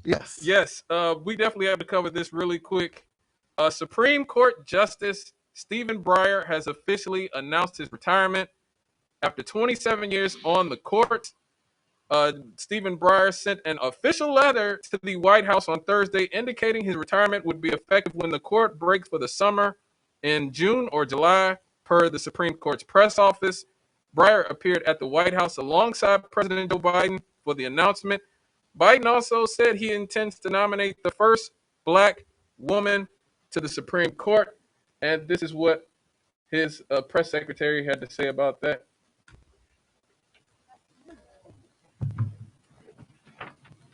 Yes. Yes, we definitely have to cover this really quick. Supreme Court Justice Stephen Breyer has officially announced his retirement after 27 years on the court. Stephen Breyer sent an official letter to the White House on Thursday indicating his retirement would be effective when the court breaks for the summer in June or July, per the Supreme Court's press office. Breyer appeared at the White House alongside President Joe Biden for the announcement. Biden also said he intends to nominate the first black woman to the Supreme Court, and this is what his press secretary had to say about that.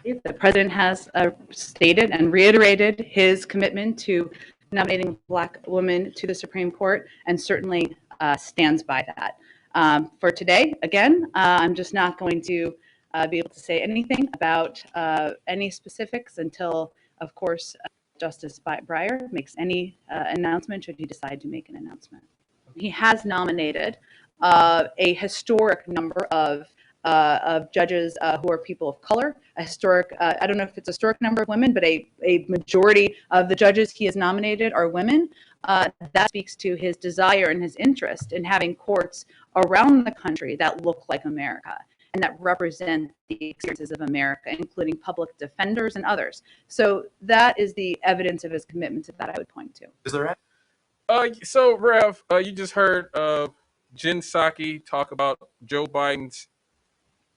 The president has stated and reiterated his commitment to nominating a black woman to the Supreme Court, and certainly stands by that. For today, again, I'm just not going to be able to say anything about any specifics until, of course, Justice Breyer makes any announcement, should he decide to make an announcement. He has nominated a historic number of judges who are people of color. A historic, I don't know if it's a historic number of women, but a majority of the judges he has nominated are women. That speaks to his desire and his interest in having courts around the country that look like America and that represent the experiences of America, including public defenders and others. So that is the evidence of his commitment to that I would point to. Is there? So Rev, you just heard Jen Psaki talk about Joe Biden's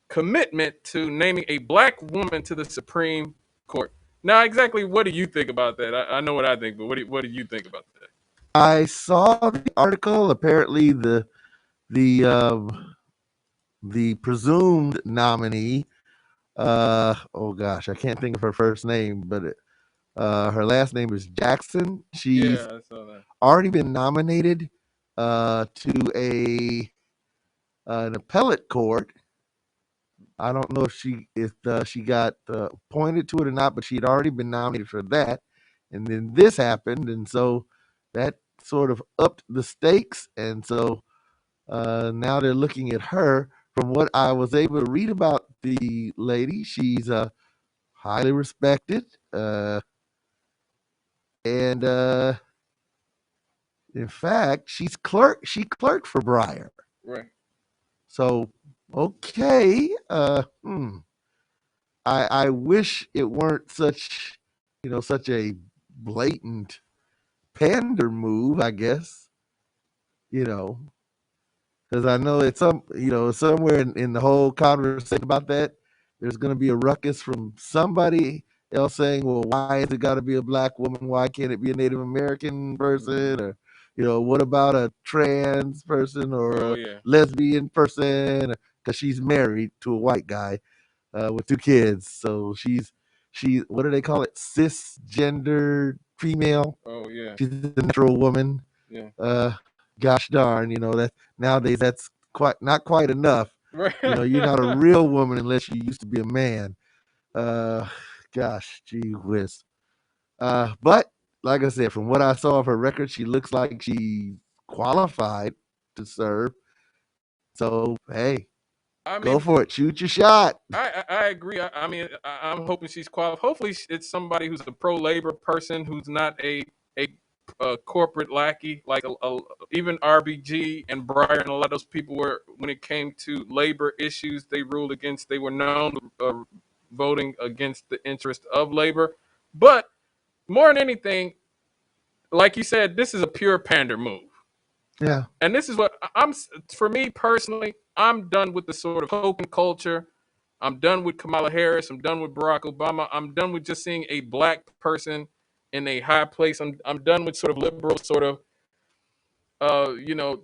commitment to naming a black woman to the Supreme Court. Now, exactly what do you think about that? I know what I think, but what do you think about that? I saw the article. Apparently, the presumed nominee. Oh gosh, I can't think of her first name, but her last name is Jackson. She's Yeah, I saw that. already been nominated to an appellate court. I don't know if she got appointed to it or not, but she had already been nominated for that, and then this happened, and so that sort of upped the stakes, and so now they're looking at her. From what I was able to read about the lady, she's highly respected, and in fact, She clerked for Breyer. Right. So okay, I wish it weren't such a blatant pander move. I guess you know because I know it's somewhere in the whole conversation about that, there's going to be a ruckus from somebody else saying, "Well, why is it got to be a black woman? Why can't it be a Native American person?" Or what about a trans person or Oh a yeah. lesbian person? Because she's married to a white guy with two kids, so she what do they call it? Cisgender female. Oh yeah. She's a natural woman. Yeah. Gosh darn, that nowadays that's not quite enough. Right. You're not a real woman unless you used to be a man. Uh, Gosh, gee whiz. But like I said, from what I saw of her record, she looks like she qualified to serve. So hey, I go mean, for it. Shoot your shot. I agree. I mean, I'm hoping she's qualified. Hopefully, it's somebody who's a pro labor person who's not a corporate lackey like even RBG and Breyer and a lot of those people were, when it came to labor issues, they ruled against. They were known voting against the interest of labor. But more than anything, like you said, this is a pure pander move. Yeah. And this is what for me personally, I'm done with the sort of token culture. I'm done with Kamala Harris. I'm done with Barack Obama. I'm done with just seeing a black person in a high place. I'm done with sort of liberal sort of you know,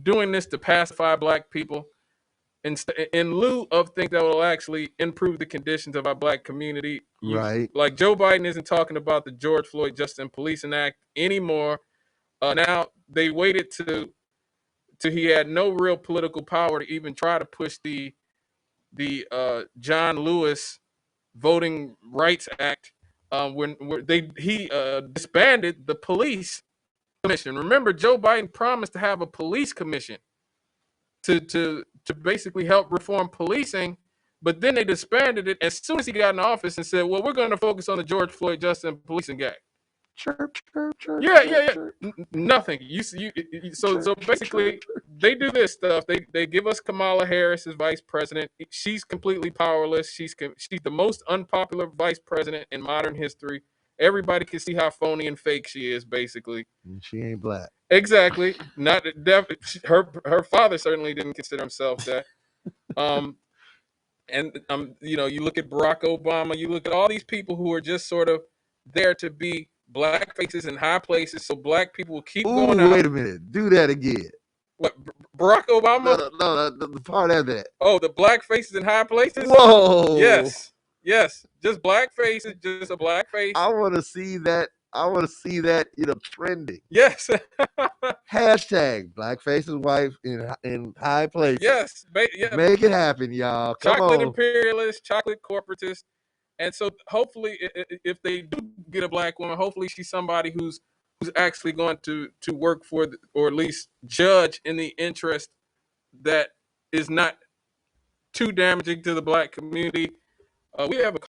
doing this to pacify black people in lieu of things that will actually improve the conditions of our black community. Right. Like Joe Biden isn't talking about the George Floyd Justice and Policing Act anymore. Now they waited to he had no real political power to even try to push the John Lewis Voting Rights Act when he disbanded the police commission. Remember, Joe Biden promised to have a police commission to basically help reform policing, But then they disbanded it as soon as he got in office and said, well, we're going to focus on the George Floyd justice and policing gang. Chirp, chirp, chirp. Yeah, chirp, yeah, yeah. chirp. Nothing. So basically, they do this stuff. They give us Kamala Harris as vice president. She's completely powerless. She's the most unpopular vice president in modern history. Everybody can see how phony and fake she is, basically. And she ain't black. Exactly. Not her father certainly didn't consider himself that. You look at Barack Obama, you look at all these people who are just sort of there to be black faces in high places, so black people will keep going out. Wait a minute. Do that again. What, Barack Obama? No, the part of that. Oh, the black faces in high places? Whoa. Yes. Just black faces, just a black face. I want to see that. Trending. Yes. Hashtag black faces wife in high places. Yes. Make it happen, y'all. Come chocolate on. imperialist, chocolate corporatist. And so hopefully if they do get a black woman, hopefully she's somebody who's actually going to work for or at least judge in the interest that is not too damaging to the black community. We have a